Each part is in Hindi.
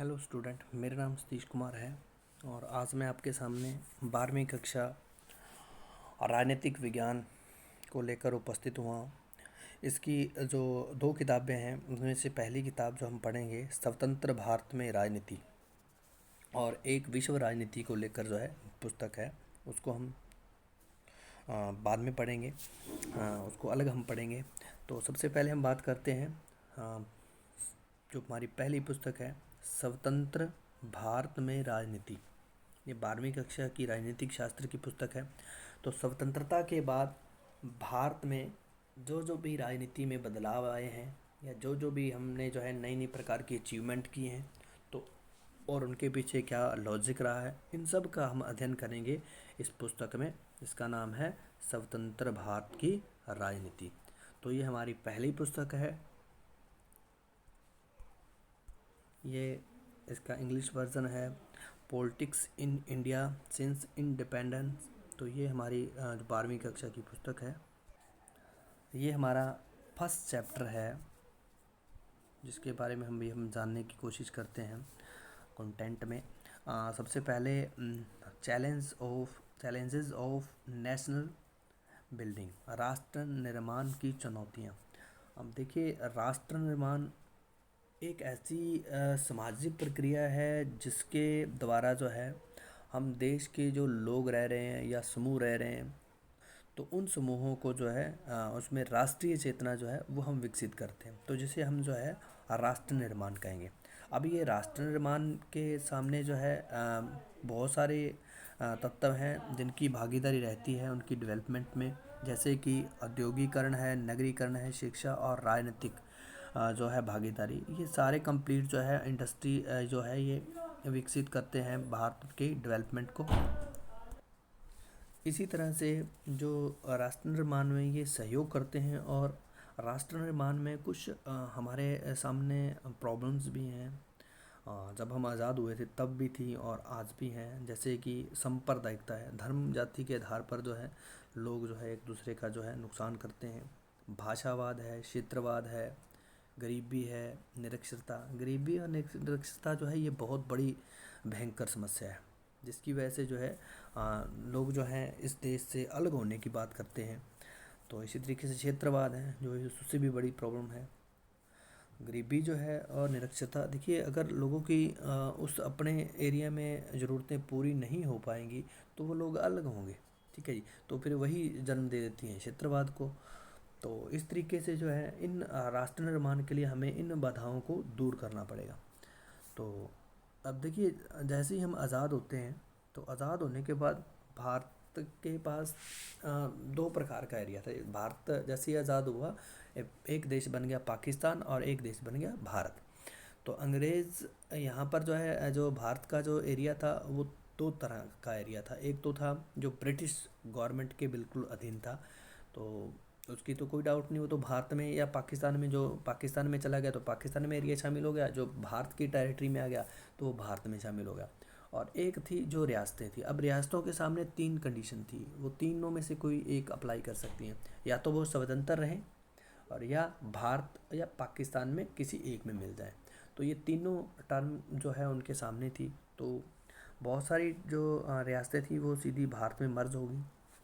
हेलो स्टूडेंट, मेरा नाम सतीश कुमार है और आज मैं आपके सामने 12वीं कक्षा राजनीतिक विज्ञान को लेकर उपस्थित हुआ हूँ। इसकी जो दो किताबें हैं उनमें से पहली किताब जो हम पढ़ेंगे स्वतंत्र भारत में राजनीति, और एक विश्व राजनीति को लेकर जो है पुस्तक है, उसको हम बाद में पढ़ेंगे। उसको अलग हम पढ़ेंगे। तो सबसे पहले हम बात करते हैं जो हमारी पहली पुस्तक है स्वतंत्र भारत में राजनीति। ये 12वीं कक्षा की राजनीतिक शास्त्र की पुस्तक है। तो स्वतंत्रता के बाद भारत में जो जो भी राजनीति में बदलाव आए हैं या जो जो भी हमने जो है नई नई प्रकार की अचीवमेंट की हैं, तो और उनके पीछे क्या लॉजिक रहा है, इन सब का हम अध्ययन करेंगे इस पुस्तक में। इसका नाम है स्वतंत्र भारत की राजनीति। तो ये हमारी पहली पुस्तक है। ये इसका इंग्लिश वर्जन है politics in India since independence. तो ये हमारी 12वीं कक्षा की पुस्तक है। ये हमारा फर्स्ट चैप्टर है जिसके बारे में हम जानने की कोशिश करते हैं कंटेंट में। सबसे पहले चैलेंजेस ऑफ नेशनल बिल्डिंग, राष्ट्र निर्माण की चुनौतियाँ। अब देखिए, राष्ट्र निर्माण एक ऐसी सामाजिक प्रक्रिया है जिसके द्वारा जो है हम देश के जो लोग रह रहे हैं या समूह रह रहे हैं, तो उन समूहों को जो है उसमें राष्ट्रीय चेतना जो है वो हम विकसित करते हैं, तो जिसे हम जो है राष्ट्र निर्माण कहेंगे। अब ये राष्ट्र निर्माण के सामने जो है बहुत सारे तत्व हैं जिनकी भागीदारी रहती है उनकी डेवलपमेंट में, जैसे कि औद्योगिकरण है, नगरीकरण है, शिक्षा और राजनीतिक जो है भागीदारी। ये सारे कंप्लीट जो है इंडस्ट्री जो है ये विकसित करते हैं भारत के डेवलपमेंट को। इसी तरह से जो राष्ट्र निर्माण में ये सहयोग करते हैं, और राष्ट्र निर्माण में कुछ हमारे सामने प्रॉब्लम्स भी हैं। जब हम आज़ाद हुए थे तब भी थी और आज भी हैं, जैसे कि सांप्रदायिकता है, धर्म जाति के आधार पर जो है लोग जो है एक दूसरे का जो है नुकसान करते हैं। भाषावाद है, क्षेत्रवाद है, गरीबी है, निरक्षरता। गरीबी और निरक्षरता जो है ये बहुत बड़ी भयंकर समस्या है, जिसकी वजह से जो है लोग जो हैं इस देश से अलग होने की बात करते हैं। तो इसी तरीके से क्षेत्रवाद है जो उससे भी बड़ी प्रॉब्लम है। गरीबी जो है और निरक्षरता, देखिए अगर लोगों की उस अपने एरिया में ज़रूरतें पूरी नहीं हो पाएंगी तो वो लोग अलग होंगे, ठीक है जी। तो फिर वही जन्म दे देती हैं क्षेत्रवाद को। तो इस तरीके से जो है इन राष्ट्र निर्माण के लिए हमें इन बाधाओं को दूर करना पड़ेगा। तो अब देखिए, जैसे ही हम आज़ाद होते हैं तो आज़ाद होने के बाद भारत के पास दो प्रकार का एरिया था। भारत जैसे ही आज़ाद हुआ एक देश बन गया पाकिस्तान और एक देश बन गया भारत। तो अंग्रेज़ यहाँ पर जो है जो भारत का जो एरिया था वो दो तरह का एरिया था। एक तो था जो ब्रिटिश गवर्नमेंट के बिल्कुल अधीन था, तो उसकी तो कोई डाउट नहीं, वो तो भारत में या पाकिस्तान में, जो पाकिस्तान में चला गया तो पाकिस्तान में एरिया शामिल हो गया, जो भारत की टेरिटरी में आ गया तो वो भारत में शामिल हो गया। और एक थी जो रियासतें थी। अब रियासतों के सामने तीन कंडीशन थी, वो तीनों में से कोई एक अप्लाई कर सकती हैं, या तो वो स्वतंत्र रहें और या भारत या पाकिस्तान में किसी एक में मिल जाए। तो ये तीनों टर्म जो है उनके सामने थी। तो बहुत सारी जो रियासतें थी वो सीधी भारत में मर्ज हो गई,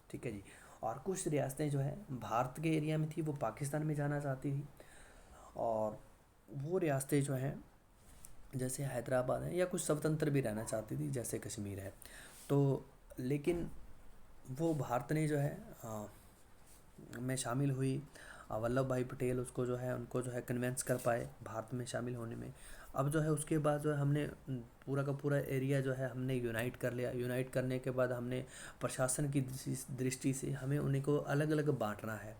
ठीक है जी। और कुछ रियासतें जो है भारत के एरिया में थी वो पाकिस्तान में जाना चाहती थी, और वो रियासतें जो हैं जैसे हैदराबाद है या कुछ स्वतंत्र भी रहना चाहती थी जैसे कश्मीर है। तो लेकिन वो भारत ने जो है में शामिल हुई। वल्लभ भाई पटेल उसको जो है उनको जो है कन्वेंस कर पाए भारत में शामिल होने में। अब जो है उसके बाद जो है हमने पूरा का पूरा एरिया जो है हमने यूनाइट कर लिया। यूनाइट करने के बाद हमने प्रशासन की दृष्टि से हमें उन्हीं को अलग अलग बांटना है,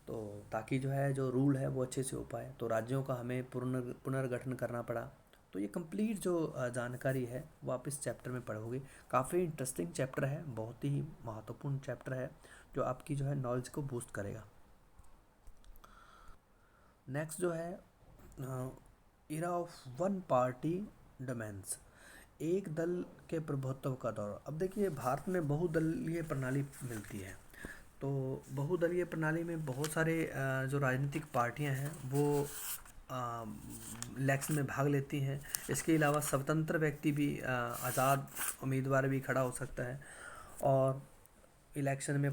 तो ताकि जो है जो रूल है वो अच्छे से हो पाए। तो राज्यों का हमें पुनर्गठन करना पड़ा। तो ये कंप्लीट जो जानकारी है वो आप इस चैप्टर में पढ़ोगे। काफ़ी इंटरेस्टिंग चैप्टर है, बहुत ही महत्वपूर्ण चैप्टर है जो आपकी जो है नॉलेज को बूस्ट करेगा। नेक्स्ट जो है era of one party domains, एक दल के प्रभुत्व का दौर। अब देखिए, भारत में बहुदलीय प्रणाली मिलती है। तो बहुदलीय प्रणाली में बहुत सारे जो राजनीतिक पार्टियां हैं वो इलेक्शन में भाग लेती हैं। इसके अलावा स्वतंत्र व्यक्ति भी आज़ाद उम्मीदवार भी खड़ा हो सकता है और इलेक्शन में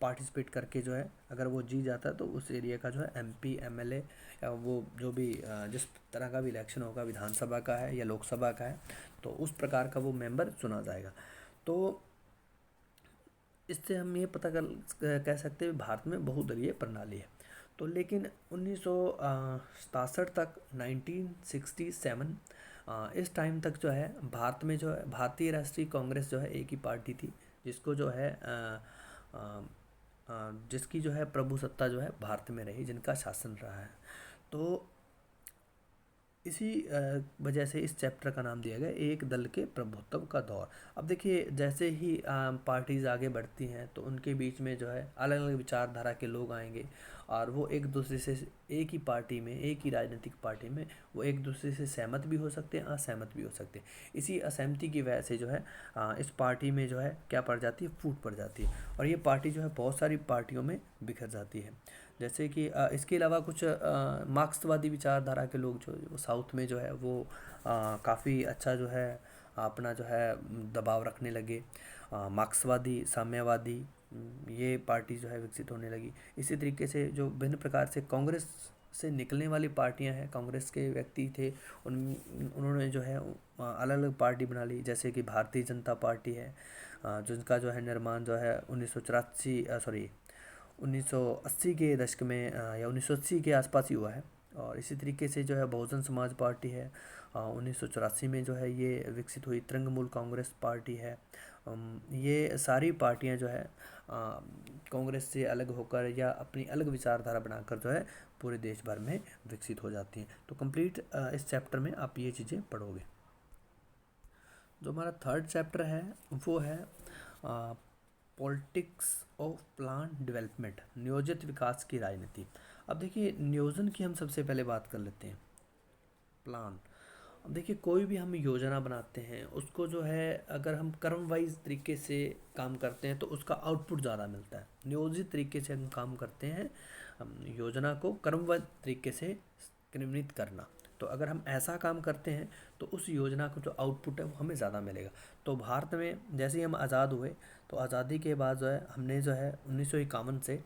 पार्टिसिपेट करके जो है अगर वो जीत जाता है तो उस एरिया का जो है एमपी एमएलए या वो जो भी जिस तरह का भी इलेक्शन होगा, विधानसभा का है या लोकसभा का है, तो उस प्रकार का वो मेंबर चुना जाएगा। तो इससे हम ये पता कह सकते हैं भारत में बहुदलीय प्रणाली है। तो लेकिन 1967 तक 1967 इस टाइम तक जो है भारत में जो है भारतीय राष्ट्रीय कांग्रेस जो है एक ही पार्टी थी, जिसको जो है जिसकी जो है प्रभुसत्ता जो है भारत में रही, जिनका शासन रहा है। तो इसी वजह से इस चैप्टर का नाम दिया गया एक दल के प्रभुत्व का दौर। अब देखिए जैसे ही पार्टीज़ आगे बढ़ती हैं तो उनके बीच में जो है अलग अलग विचारधारा के लोग आएंगे और वो एक दूसरे से एक ही पार्टी में, एक ही राजनीतिक पार्टी में वो एक दूसरे से सहमत भी हो सकते हैं, असहमत भी हो सकते हैं। इसी असहमति की वजह से जो है इस पार्टी में जो है क्या पड़ जाती है, फूट पड़ जाती है और ये पार्टी जो है बहुत सारी पार्टियों में बिखर जाती है। जैसे कि इसके अलावा कुछ मार्क्सवादी विचारधारा के लोग जो साउथ में जो है वो काफ़ी अच्छा जो है अपना जो है दबाव रखने लगे। मार्क्सवादी, साम्यवादी ये पार्टी जो है विकसित होने लगी। इसी तरीके से जो भिन्न प्रकार से कांग्रेस से निकलने वाली पार्टियां हैं, कांग्रेस के व्यक्ति थे उन्होंने जो है अलग अलग पार्टी बना ली, जैसे कि भारतीय जनता पार्टी है जिनका जो है निर्माण जो है 1980 के दशक में या 1980 के आसपास ही हुआ है। और इसी तरीके से जो है बहुजन समाज पार्टी है 1984 में जो है ये विकसित हुई। तृणमूल कांग्रेस पार्टी है। ये सारी पार्टियां जो है कांग्रेस से अलग होकर या अपनी अलग विचारधारा बनाकर जो है पूरे देश भर में विकसित हो जाती हैं। तो कंप्लीट इस चैप्टर में आप ये चीज़ें पढ़ोगे। जो हमारा थर्ड चैप्टर है वो है पॉलिटिक्स ऑफ प्लान डेवलपमेंट, नियोजित विकास की राजनीति। अब देखिए नियोजन की हम सबसे पहले बात कर लेते हैं। प्लान, अब देखिए कोई भी हम योजना बनाते हैं उसको जो है अगर हम क्रम वाइज तरीके से काम करते हैं तो उसका आउटपुट ज़्यादा मिलता है। नियोजित तरीके से हम काम करते हैं, हम योजना को क्रमबद्ध तरीके से क्रियान्वित करना। तो अगर हम ऐसा काम करते हैं तो उस योजना का जो आउटपुट है वो हमें ज़्यादा मिलेगा। तो भारत में जैसे ही हम आज़ाद हुए तो आज़ादी के बाद जो है हमने जो है 1951 से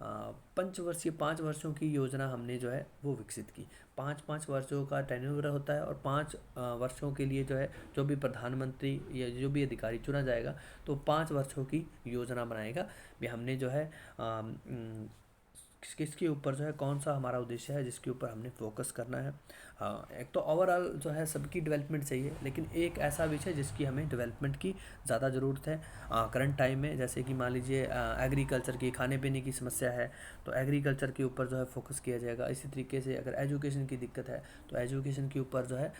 पंचवर्षीय 5 वर्षों की योजना हमने जो है वो विकसित की। 5-5 वर्षों का टेन्योर होता है और 5 वर्षों के लिए जो है जो भी प्रधानमंत्री या जो भी अधिकारी चुना जाएगा तो 5 वर्षों की योजना बनाएगा। भी हमने जो है किसके ऊपर जो है कौन सा हमारा उद्देश्य है जिसके ऊपर हमने फोकस करना है। हाँ, एक तो ओवरऑल जो है सबकी डेवलपमेंट चाहिए, लेकिन एक ऐसा विषय जिसकी हमें डेवलपमेंट की ज़्यादा ज़रूरत है करंट टाइम में। जैसे कि मान लीजिए एग्रीकल्चर की, खाने पीने की समस्या है तो एग्रीकल्चर के ऊपर जो है फोकस किया जाएगा। इसी तरीके से अगर एजुकेशन की दिक्कत है तो एजुकेशन के ऊपर जो है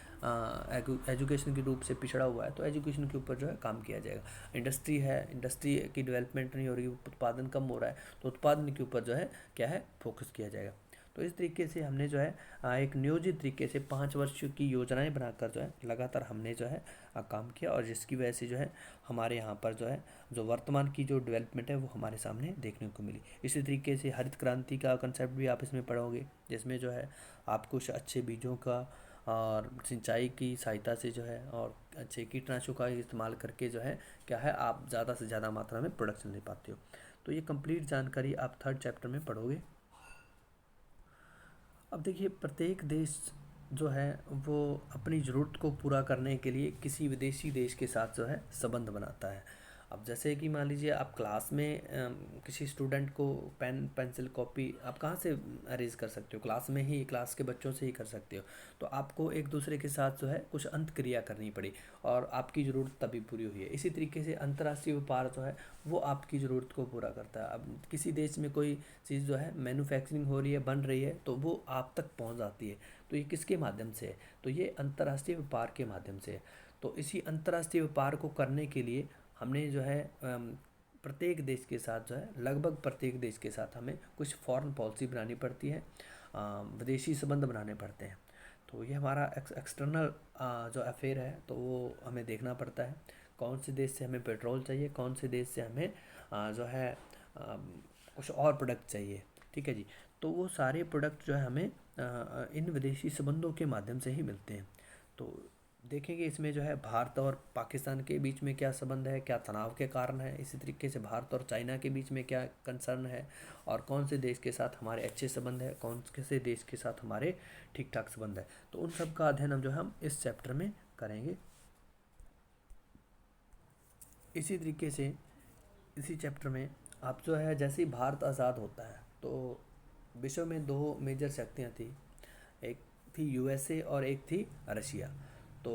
एजुकेशन के रूप से पिछड़ा हुआ है तो एजुकेशन के ऊपर जो है काम किया जाएगा। इंडस्ट्री है, इंडस्ट्री की डेवलपमेंट नहीं हो रही, उत्पादन कम हो रहा है तो उत्पादन के ऊपर जो है क्या है फोकस किया जाएगा। तो इस तरीके से हमने जो है एक नियोजित तरीके से 5 वर्ष की योजनाएं बनाकर जो है लगातार हमने जो है काम किया और जिसकी वजह से जो है हमारे यहाँ पर जो है जो वर्तमान की जो डेवलपमेंट है वो हमारे सामने देखने को मिली। इसी तरीके से हरित क्रांति का कंसेप्ट भी आप इसमें पढ़ोगे, जिसमें जो है आप कुछ अच्छे बीजों का और सिंचाई की सहायता से जो है और अच्छे कीटनाशकों का इस्तेमाल करके जो है क्या है आप ज़्यादा से ज़्यादा मात्रा में प्रोडक्शन ले पाते हो। तो ये कंप्लीट जानकारी आप थर्ड चैप्टर में पढ़ोगे। अब देखिए प्रत्येक देश जो है वो अपनी ज़रूरत को पूरा करने के लिए किसी विदेशी देश के साथ जो है संबंध बनाता है। अब जैसे कि मान लीजिए आप क्लास में किसी स्टूडेंट को पेन पेंसिल कॉपी आप कहाँ से अरेंज कर सकते हो, क्लास में ही, क्लास के बच्चों से ही कर सकते हो। तो आपको एक दूसरे के साथ जो है कुछ अंत क्रिया करनी पड़ी और आपकी ज़रूरत तभी पूरी हुई है। इसी तरीके से अंतर्राष्ट्रीय व्यापार जो है वो आपकी ज़रूरत को पूरा करता है। अब किसी देश में कोई चीज़ जो है मैन्युफैक्चरिंग हो रही है, बन रही है तो वो आप तक पहुंच जाती है। तो ये किसके माध्यम से है, तो ये अंतर्राष्ट्रीय व्यापार के माध्यम से है। तो इसी अंतर्राष्ट्रीय व्यापार को करने के लिए हमने जो है प्रत्येक देश के साथ जो है लगभग प्रत्येक देश के साथ हमें कुछ फॉरेन पॉलिसी बनानी पड़ती है, विदेशी संबंध बनाने पड़ते हैं। तो ये हमारा एक्सटर्नल जो अफेयर है तो वो हमें देखना पड़ता है। कौन से देश से हमें पेट्रोल चाहिए, कौन से देश से हमें जो है कुछ और प्रोडक्ट चाहिए। ठीक है जी। तो वो सारे प्रोडक्ट जो है हमें इन विदेशी संबंधों के माध्यम से ही मिलते हैं। तो देखेंगे इसमें जो है भारत और पाकिस्तान के बीच में क्या संबंध है, क्या तनाव के कारण है, इसी तरीके से भारत और चाइना के बीच में क्या कंसर्न है, और कौन से देश के साथ हमारे अच्छे संबंध है, कौन से देश के साथ हमारे ठीक ठाक संबंध है। तो उन सब का अध्ययन हम इस चैप्टर में करेंगे। इसी तरीके से इसी चैप्टर में आप जो है, जैसे ही भारत आज़ाद होता है तो विश्व में दो मेजर शक्तियाँ थी, एक थी यूएसए और एक थी रशिया। तो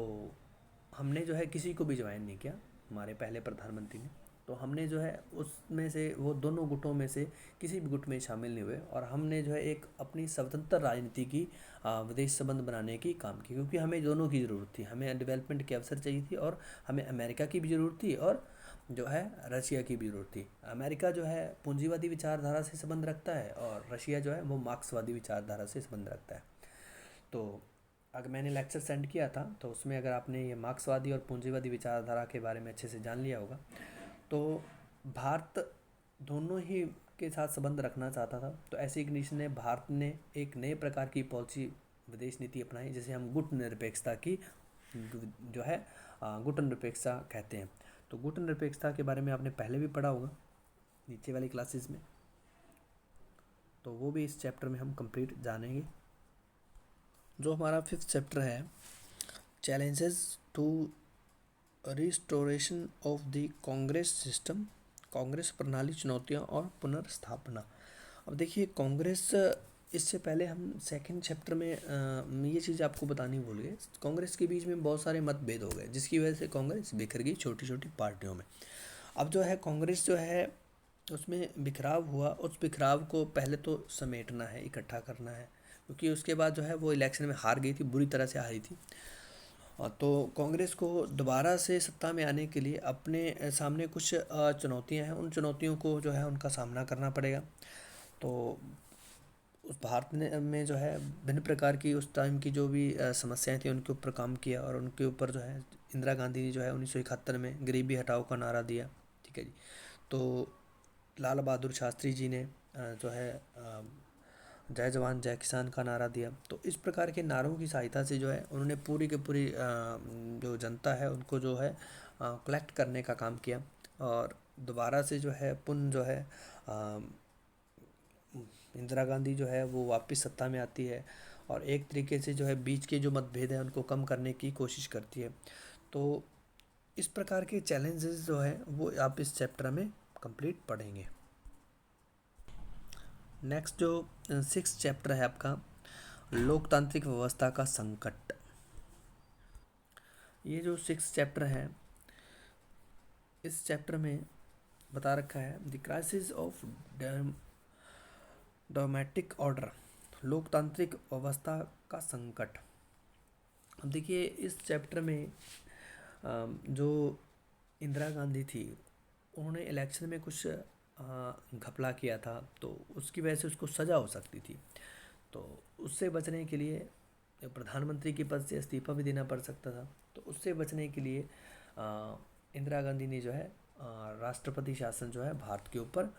हमने जो है किसी को भी ज्वाइन नहीं किया, हमारे पहले प्रधानमंत्री ने। तो हमने जो है उसमें से, वो दोनों गुटों में से किसी भी गुट में शामिल नहीं हुए, और हमने जो है एक अपनी स्वतंत्र राजनीति की विदेश संबंध बनाने की काम की, क्योंकि हमें दोनों की ज़रूरत थी। हमें डेवलपमेंट के अवसर चाहिए थी, और हमें अमेरिका की भी ज़रूरत थी और जो है रशिया की भी ज़रूरत थी। अमेरिका जो है पूंजीवादी विचारधारा से संबंध रखता है, और रशिया जो है वो मार्क्सवादी विचारधारा से संबंध रखता है। तो अगर मैंने लेक्चर सेंड किया था, तो उसमें अगर आपने ये मार्क्सवादी और पूंजीवादी विचारधारा के बारे में अच्छे से जान लिया होगा, तो भारत दोनों ही के साथ संबंध रखना चाहता था। तो ऐसी कंडीशन में भारत ने एक नए प्रकार की पॉलिसी, विदेश नीति अपनाई, जिसे हम गुट निरपेक्षता की जो है गुट निरपेक्षता कहते हैं। तो गुट निरपेक्षता के बारे में आपने पहले भी पढ़ा होगा नीचे वाली क्लासेस में, तो वो भी इस चैप्टर में हम कंप्लीट जानेंगे। जो हमारा 5th चैप्टर है, challenges to restoration of the Congress system, Congress प्रणाली, चुनौतियां और पुनर्स्थापना। अब देखिए कांग्रेस, इससे पहले हम 2nd चैप्टर में ये चीज़ आपको बतानी भूल गए, कांग्रेस के बीच में बहुत सारे मतभेद हो गए, जिसकी वजह से कांग्रेस बिखर गई छोटी छोटी पार्टियों में। अब जो है कांग्रेस जो है उसमें बिखराव हुआ, उस बिखराव को पहले तो समेटना है, इकट्ठा करना है, क्योंकि उसके बाद जो है वो इलेक्शन में हार गई थी, बुरी तरह से हारी थी। तो कांग्रेस को दोबारा से सत्ता में आने के लिए अपने सामने कुछ चुनौतियां हैं, उन चुनौतियों को जो है उनका सामना करना पड़ेगा। तो उस भारत ने में जो है भिन्न प्रकार की उस टाइम की जो भी समस्याएं थी उनके ऊपर काम किया, और उनके ऊपर जो है इंदिरा गांधी ने जो है 1971 में गरीबी हटाओ का नारा दिया। ठीक है जी। तो लाल बहादुर शास्त्री जी ने जो है जय जवान जय किसान का नारा दिया। तो इस प्रकार के नारों की सहायता से जो है उन्होंने पूरी की पूरी जो जनता है उनको जो है कलेक्ट करने का काम किया, और दोबारा से जो है पुनः जो है इंदिरा गांधी जो है वो वापस सत्ता में आती है, और एक तरीके से जो है बीच के जो मतभेद हैं उनको कम करने की कोशिश करती है। तो इस प्रकार के चैलेंजेस जो है वो आप इस चैप्टर में कंप्लीट पढ़ेंगे। नेक्स्ट जो 6th चैप्टर है आपका, लोकतांत्रिक व्यवस्था का संकट। ये जो 6th चैप्टर है, इस चैप्टर में बता रखा है the crisis of democratic order, लोकतांत्रिक व्यवस्था का संकट। अब देखिए इस चैप्टर में जो इंदिरा गांधी थी, उन्होंने इलेक्शन में कुछ घपला किया था, तो उसकी वजह से उसको सज़ा हो सकती थी। तो उससे बचने के लिए प्रधानमंत्री के पद से इस्तीफा भी देना पड़ सकता था। तो उससे बचने के लिए इंदिरा गांधी ने जो है राष्ट्रपति शासन जो है भारत के ऊपर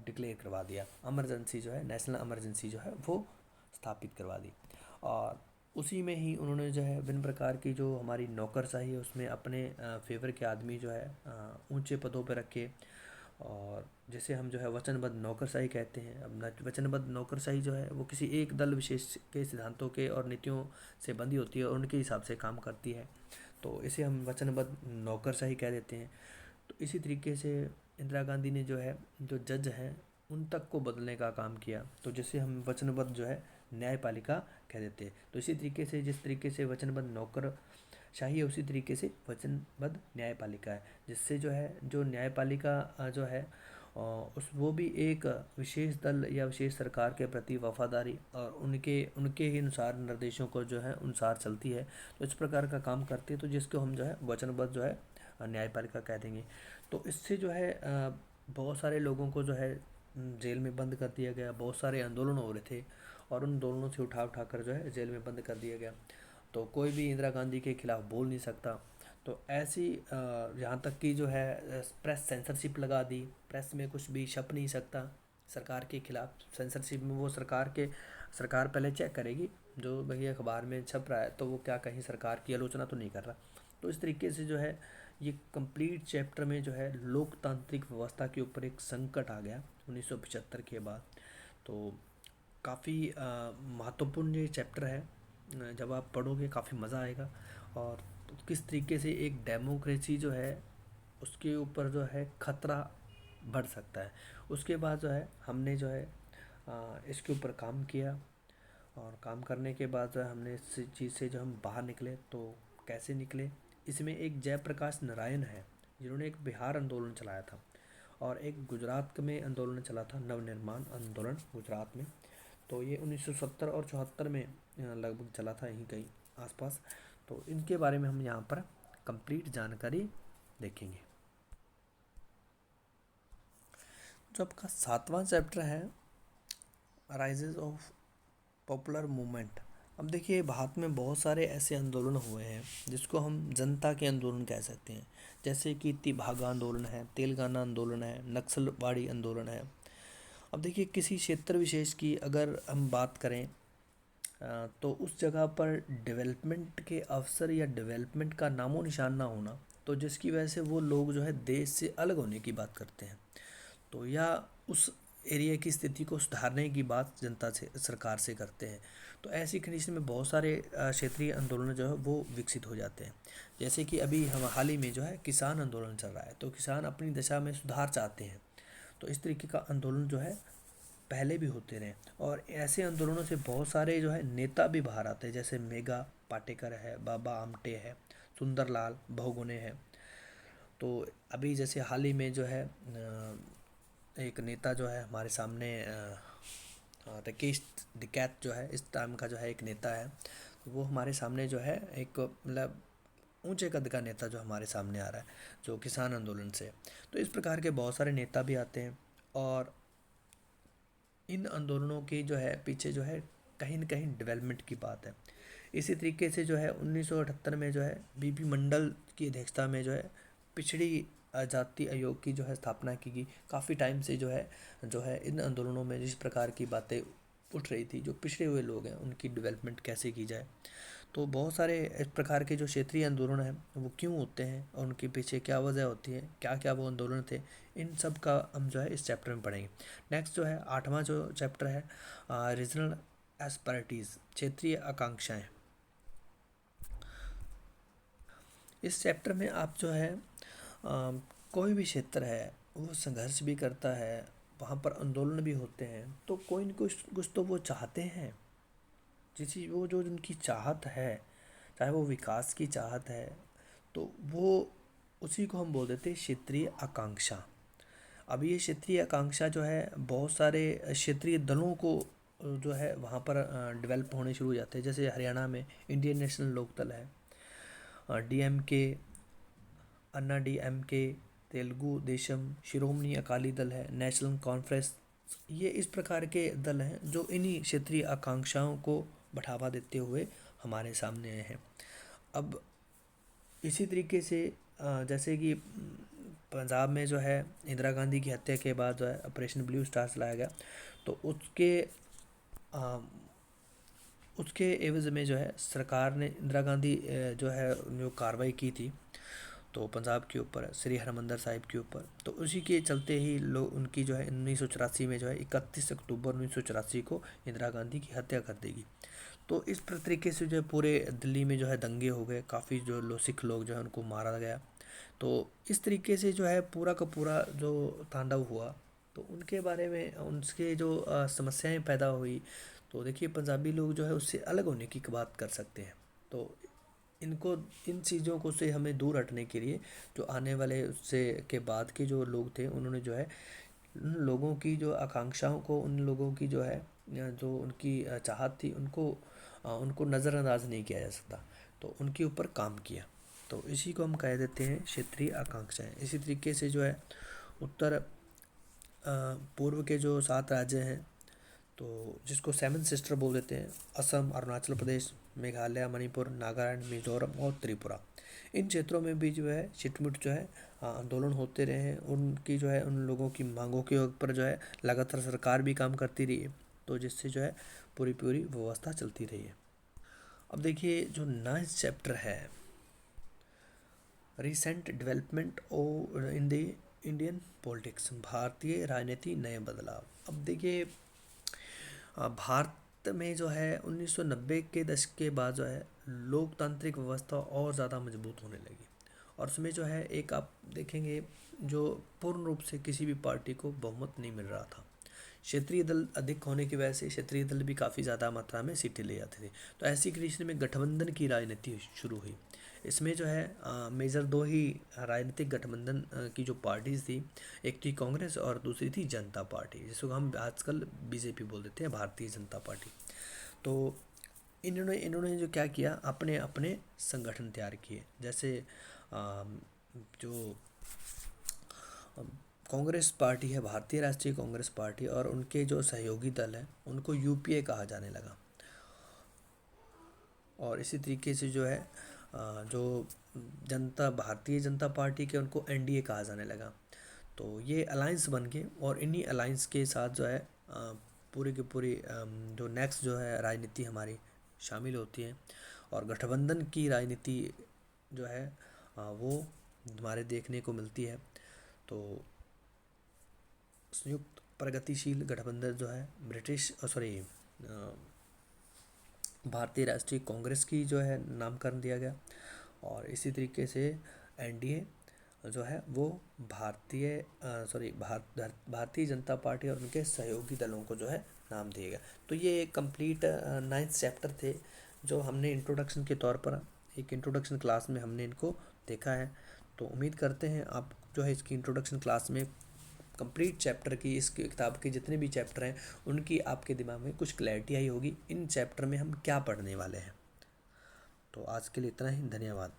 डिक्लेयर करवा दिया, इमरजेंसी जो है, नेशनल इमरजेंसी जो है वो स्थापित करवा दी। और उसी में ही उन्होंने जो है विभिन्न प्रकार की जो हमारी नौकरशाही है उसमें अपने फेवर के आदमी जो है ऊंचे पदों पर रखे, और जैसे हम जो है वचनबद्ध नौकरशाही कहते हैं। अब वचनबद्ध नौकरशाही जो है वो किसी एक दल विशेष के सिद्धांतों के और नीतियों से बंधी होती है और उनके हिसाब से काम करती है, तो इसे हम वचनबद्ध नौकरशाही कह देते हैं। तो इसी तरीके से इंदिरा गांधी ने जो है जो जज हैं उन तक को बदलने का काम किया, तो जिसे हम वचनबद्ध जो है न्यायपालिका कह देते हैं। तो इसी तरीके से जिस तरीके से वचनबद्ध नौकरशाही है, उसी तरीके से वचनबद्ध न्यायपालिका है, जिससे जो है जो न्यायपालिका जो है उस वो भी एक विशेष दल या विशेष सरकार के प्रति वफादारी और उनके ही अनुसार निर्देशों को जो है अनुसार चलती है। तो इस प्रकार का काम करती है, तो जिसको हम जो है वचनबद्ध जो है न्यायपालिका कह देंगे। तो इससे जो है बहुत सारे लोगों को जो है जेल में बंद कर दिया गया, बहुत सारे आंदोलन हो रहे थे और उन आंदोलनों से उठा उठा कर जो है जेल में बंद कर दिया गया। तो कोई भी इंदिरा गांधी के खिलाफ बोल नहीं सकता। तो ऐसी यहाँ तक कि जो है प्रेस सेंसरशिप लगा दी, प्रेस में कुछ भी छप नहीं सकता, सरकार के खिलाफ सेंसरशिप में वो सरकार पहले चेक करेगी, जो भैया अखबार में छप रहा है तो वो क्या कहीं सरकार की आलोचना तो नहीं कर रहा। तो इस तरीके से जो है ये कंप्लीट चैप्टर में जो है लोकतांत्रिक व्यवस्था के ऊपर एक संकट आ गया 1975 के बाद। तो काफ़ी महत्वपूर्ण ये चैप्टर है। जब आप पढ़ोगे काफ़ी मज़ा आएगा। और किस तरीके से एक डेमोक्रेसी जो है उसके ऊपर जो है खतरा बढ़ सकता है। उसके बाद जो है हमने जो है इसके ऊपर काम किया, और काम करने के बाद जो है हमने इस चीज़ से जो हम बाहर निकले। तो कैसे निकले, इसमें एक जयप्रकाश नारायण है जिन्होंने एक बिहार आंदोलन चलाया था, और एक गुजरात में आंदोलन चला था, नवनिर्माण आंदोलन गुजरात में। तो ये 1970 और 74 में लगभग चला था, यहीं कहीं आसपास। तो इनके बारे में हम यहाँ पर कंप्लीट जानकारी देखेंगे। जो आपका 7वां चैप्टर है राइजेस ऑफ पॉपुलर मूवमेंट। अब देखिए भारत में बहुत सारे ऐसे आंदोलन हुए हैं जिसको हम जनता के आंदोलन कह सकते हैं, जैसे कि तिभागा आंदोलन है, तेलंगाना आंदोलन है, नक्सलवाड़ी आंदोलन है। अब देखिए किसी क्षेत्र विशेष की अगर हम बात करें तो उस जगह पर डेवलपमेंट के अवसर या डेवलपमेंट का नामो निशान ना होना, तो जिसकी वजह से वो लोग जो है देश से अलग होने की बात करते हैं। तो या उस एरिया की स्थिति को सुधारने की बात जनता से सरकार से करते हैं। तो ऐसी कंडीशन में बहुत सारे क्षेत्रीय आंदोलन जो है वो विकसित हो जाते हैं। जैसे कि अभी हम हाल ही में जो है किसान आंदोलन चल रहा है, तो किसान अपनी दशा में सुधार चाहते हैं। तो इस तरीके का आंदोलन जो है पहले भी होते रहे, और ऐसे आंदोलनों से बहुत सारे जो है नेता भी बाहर आते हैं, जैसे मेघा पाटेकर है, बाबा आमटे है, सुंदरलाल बहुगुणे है। तो अभी जैसे हाल ही में जो है एक नेता जो है हमारे सामने राकेश टिकैत जो है इस टाइम का जो है एक नेता है, तो वो हमारे सामने जो है एक मतलब ऊंचे कद का नेता जो हमारे सामने आ रहा है, जो किसान आंदोलन से। तो इस प्रकार के बहुत सारे नेता भी आते हैं, और इन आंदोलनों की जो है पीछे जो है कहीं न कहीं डेवलपमेंट की बात है। इसी तरीके से जो है 1978 में जो है बीपी मंडल की अध्यक्षता में जो है पिछड़ी जाति आयोग की जो है स्थापना की गई। काफ़ी टाइम से जो है इन आंदोलनों में जिस प्रकार की बातें उठ रही थी, जो पिछड़े हुए लोग हैं उनकी डेवलपमेंट कैसे की जाए। तो बहुत सारे इस प्रकार के जो क्षेत्रीय आंदोलन हैं वो क्यों होते हैं, और उनके पीछे क्या वजह होती है, क्या क्या वो आंदोलन थे, इन सब का हम जो है इस चैप्टर में पढ़ेंगे। नेक्स्ट जो है 8वां जो चैप्टर है रीजनल एस्पैरिटीज़, क्षेत्रीय आकांक्षाएं। इस चैप्टर में आप जो है कोई भी क्षेत्र है वो संघर्ष भी करता है, वहाँ पर आंदोलन भी होते हैं, तो कोई न कुछ तो वो चाहते हैं। जिस वो जो उनकी चाहत है, चाहे वो विकास की चाहत है, तो वो उसी को हम बोल देते हैं क्षेत्रीय आकांक्षा। अब ये क्षेत्रीय आकांक्षा जो है बहुत सारे क्षेत्रीय दलों को जो है वहाँ पर डेवलप होने शुरू हो जाते हैं। जैसे हरियाणा में इंडियन नेशनल लोकदल है, डीएमके, अन्ना डीएमके, तेलुगु देशम, शिरोमणि अकाली दल है, नेशनल कॉन्फ्रेंस। ये इस प्रकार के दल हैं जो इन्हीं क्षेत्रीय आकांक्षाओं को बढ़ावा देते हुए हमारे सामने आए हैं। अब इसी तरीके से जैसे कि पंजाब में जो है इंदिरा गांधी की हत्या के बाद जो है ऑपरेशन ब्लू स्टार चलाया गया, तो उसके एवज में जो है सरकार ने इंदिरा गांधी जो है जो कार्रवाई की थी तो पंजाब के ऊपर श्री हरमंदिर साहिब के ऊपर, तो उसी के चलते ही लोग उनकी जो है 1984 में जो है 31 अक्टूबर 1984 को इंदिरा गांधी की हत्या कर देगी। तो इस तरीके से जो है पूरे दिल्ली में जो है दंगे हो गए, काफ़ी जो सिख लोग जो है उनको मारा गया। तो इस तरीके से जो है पूरा का पूरा जो तांडव हुआ, तो उनके बारे में उनके जो समस्याएं पैदा हुई, तो देखिए पंजाबी लोग जो है उससे अलग होने की बात कर सकते हैं। तो इनको इन चीज़ों को से हमें दूर हटने के लिए जो आने वाले उससे के बाद के जो लोग थे उन्होंने जो है उन लोगों की जो आकांक्षाओं को, उन लोगों की जो है जो उनकी चाहत थी उनको नज़रअंदाज नहीं किया जा सकता, तो उनके ऊपर काम किया। तो इसी को हम कह देते हैं क्षेत्रीय आकांक्षाएं। इसी तरीके से जो है उत्तर पूर्व के जो 7 राज्य हैं, तो जिसको 7 सिस्टर बोल देते हैं, असम, अरुणाचल प्रदेश, मेघालय, मणिपुर, नागालैंड, मिजोरम और त्रिपुरा। इन क्षेत्रों में भी जो है छिटमुट जो है आंदोलन होते रहे हैं। उनकी जो है उन लोगों की मांगों के ऊपर जो है लगातार सरकार भी काम करती रही है, तो जिससे जो है पूरी पूरी व्यवस्था चलती रही है। अब देखिए जो 9th चैप्टर है, recent development in the Indian politics, भारतीय राजनीति नए बदलाव। अब देखिए भारत में जो है 1990 के दशक के बाद जो है लोकतांत्रिक व्यवस्था और ज़्यादा मजबूत होने लगी, और उसमें जो है एक आप देखेंगे जो पूर्ण रूप से किसी भी पार्टी को बहुमत नहीं मिल रहा था। क्षेत्रीय दल अधिक होने की वजह से क्षेत्रीय दल भी काफ़ी ज़्यादा मात्रा में सीटें ले जाते थे। तो ऐसी कंडीशन में गठबंधन की राजनीति शुरू हुई। इसमें जो है मेजर दो ही राजनीतिक गठबंधन की जो पार्टीज थी, एक थी कांग्रेस और दूसरी थी जनता पार्टी, जिसको हम आजकल बीजेपी बोल देते हैं, भारतीय जनता पार्टी। तो इन्होंने इन्होंने जो क्या किया, अपने अपने संगठन तैयार किए। जैसे जो कांग्रेस पार्टी है, भारतीय राष्ट्रीय कांग्रेस पार्टी, और उनके जो सहयोगी दल हैं उनको यूपीए कहा जाने लगा। और इसी तरीके से जो है जो भारतीय जनता पार्टी के उनको एनडीए कहा जाने लगा। तो ये अलायंस बन गए, और इन्हीं अलायंस के साथ जो है पूरी की पूरी जो नेक्स्ट जो है राजनीति हमारी शामिल होती है, और गठबंधन की राजनीति जो है वो हमारे देखने को मिलती है। तो संयुक्त प्रगतिशील गठबंधन जो है भारतीय राष्ट्रीय कांग्रेस की जो है नामकरण दिया गया, और इसी तरीके से एनडीए जो है वो भारतीय जनता पार्टी और उनके सहयोगी दलों को जो है नाम दिया गया। तो ये कंप्लीट 9th चैप्टर थे, जो हमने इंट्रोडक्शन के तौर पर एक इंट्रोडक्शन क्लास में हमने इनको देखा है। तो उम्मीद करते हैं आप जो है इसकी इंट्रोडक्शन क्लास में कंप्लीट चैप्टर की, इस किताब के जितने भी चैप्टर हैं उनकी आपके दिमाग में कुछ क्लैरिटी आई होगी, इन चैप्टर में हम क्या पढ़ने वाले हैं। तो आज के लिए इतना ही, धन्यवाद।